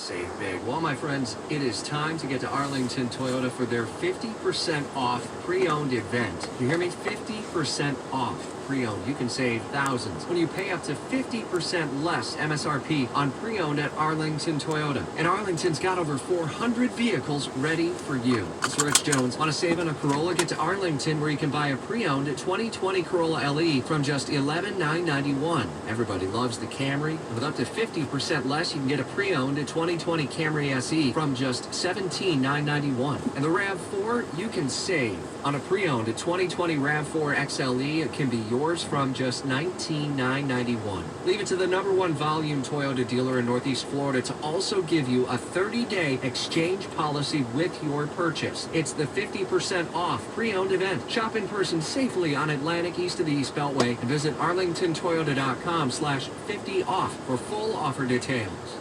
save big. Well, my friends, it is time to get to Arlington Toyota for their 50% off pre-owned event. You hear me? 50% off pre-owned. You can save thousands when you pay up to 50% less MSRP on pre-owned at Arlington Toyota. And Arlington's got over 400 vehicles ready for you. It's Rich Jones. Want to save on a Corolla? Get to Arlington where you can buy a pre-owned 2020 Corolla LE from just $11,991. Everybody loves the Camry. And with up to 50% less, you can get a pre-owned 2020 Camry SE from just $17,991. And the RAV4, you can save on a pre-owned 2020 RAV4 XLE. It can be yours from just $19,991. Leave it to the #1 volume Toyota dealer in Northeast Florida to also give you a 30-day exchange policy with your purchase. It's the 50% off pre-owned event. Shop in person safely on Atlantic east of the East Beltway and visit arlingtontoyota.com/50off for full offer details.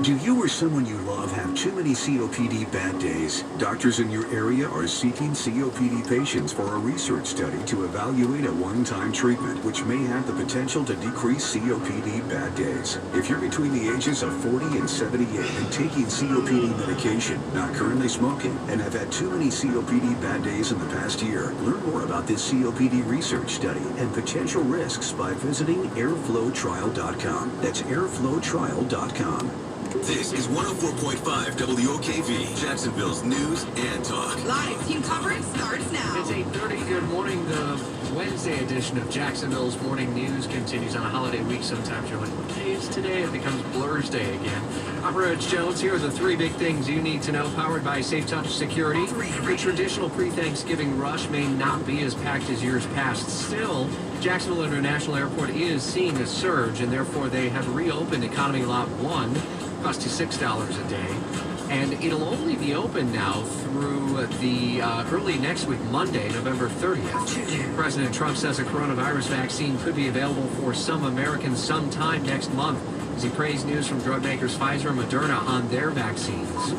Do you or someone you love have too many COPD bad days? Doctors in your area are seeking COPD patients for a research study to evaluate a one-time treatment which may have the potential to decrease COPD bad days. If you're between the ages of 40 and 78 and taking COPD medication, not currently smoking, and have had too many COPD bad days in the past year, learn more about this COPD research study and potential risks by visiting airflowtrial.com. That's airflowtrial.com. This is 104.5 WOKV, Jacksonville's News and Talk. Live team coverage starts now. It's 8:30. Good morning. The Wednesday edition of Jacksonville's Morning News continues on a holiday week. Sometimes you're like, what day is today? It becomes Blur's Day again. I'm Rich Jones. Here are the 3 big things you need to know, powered by Safe Touch Security. The traditional pre-Thanksgiving rush may not be as packed as years past. Still, Jacksonville International Airport is seeing a surge, and therefore they have reopened Economy Lot 1. Costs you $6 a day, and it'll only be open now through the early next week, Monday, November 30th. President Trump says a coronavirus vaccine could be available for some Americans sometime next month, as he praised news from drug makers Pfizer and Moderna on their vaccines.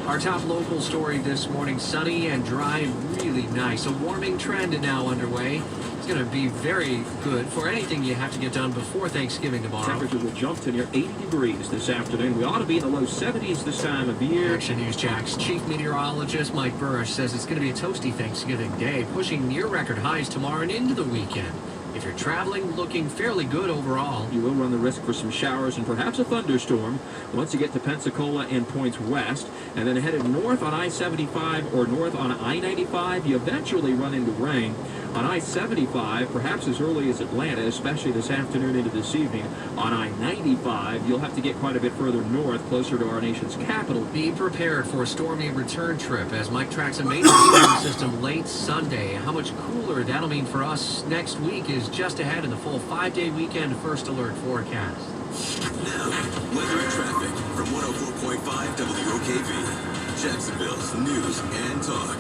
Our top local story this morning: sunny and dry and really nice. A warming trend now underway. It's going to be very good for anything you have to get done before Thanksgiving tomorrow. Temperatures will jump to near 80 degrees this afternoon. We ought to be in the low 70s this time of year. Action News Jack's chief meteorologist Mike Burrish says it's going to be a toasty Thanksgiving day, pushing near record highs tomorrow and into the weekend. If you're traveling, looking fairly good overall. You will run the risk for some showers and perhaps a thunderstorm once you get to Pensacola and points west. And then headed north on I-75 or north on I-95, you eventually run into rain. On I-75, perhaps as early as Atlanta, especially this afternoon into this evening. On I-95, you'll have to get quite a bit further north, closer to our nation's capital. Be prepared for a stormy return trip as Mike tracks a major storm system late Sunday. How much cooler that'll mean for us next week is just ahead in the full 5-day weekend First Alert forecast. Now, weather and traffic from 104.5 WOKV, Jacksonville's News and Talk.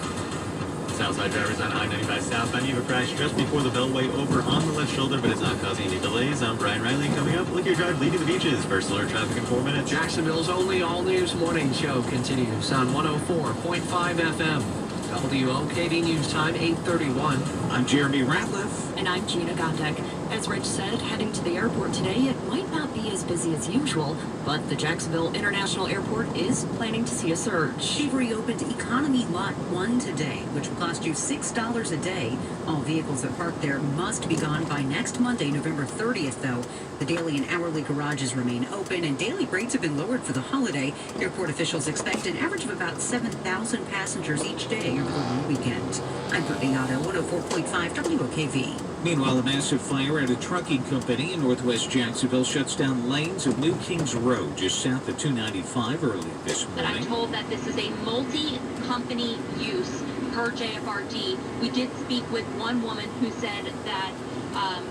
Southside drivers on I-95 southbound. You have a crash just before the Beltway over on the left shoulder, but it's not causing any delays. I'm Brian Riley. Coming up, Lick Your Drive leading the beaches. First Alert traffic in 4 minutes. Jacksonville's only all-news morning show continues on 104.5 FM. WOKV News Time, 8:31. I'm Jeremy Ratliff. And I'm Gina Gondek. As Rich said, heading to the airport today, it might not be as busy as usual, but the Jacksonville International Airport is planning to see a surge. They've reopened Economy Lot 1 today, which will cost you $6 a day. All vehicles that park there must be gone by next Monday, November 30th, though. The daily and hourly garages remain open, and daily rates have been lowered for the holiday. Airport officials expect an average of about 7,000 passengers each day over the long weekend. I'm Brittany Otto, 104.5 WOKV. Meanwhile, a massive fire at a trucking company in northwest Jacksonville shuts down lanes of New Kings Road just south of 295 early this But I'm morning. told that this is a multi-company use per JFRD. We did speak with one woman who said that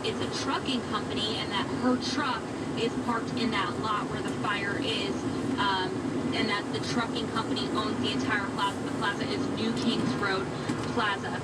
it's a trucking company and that her truck is parked in that lot where the fire is, and that the trucking company owns the entire plaza. The plaza is New Kings Road Plaza.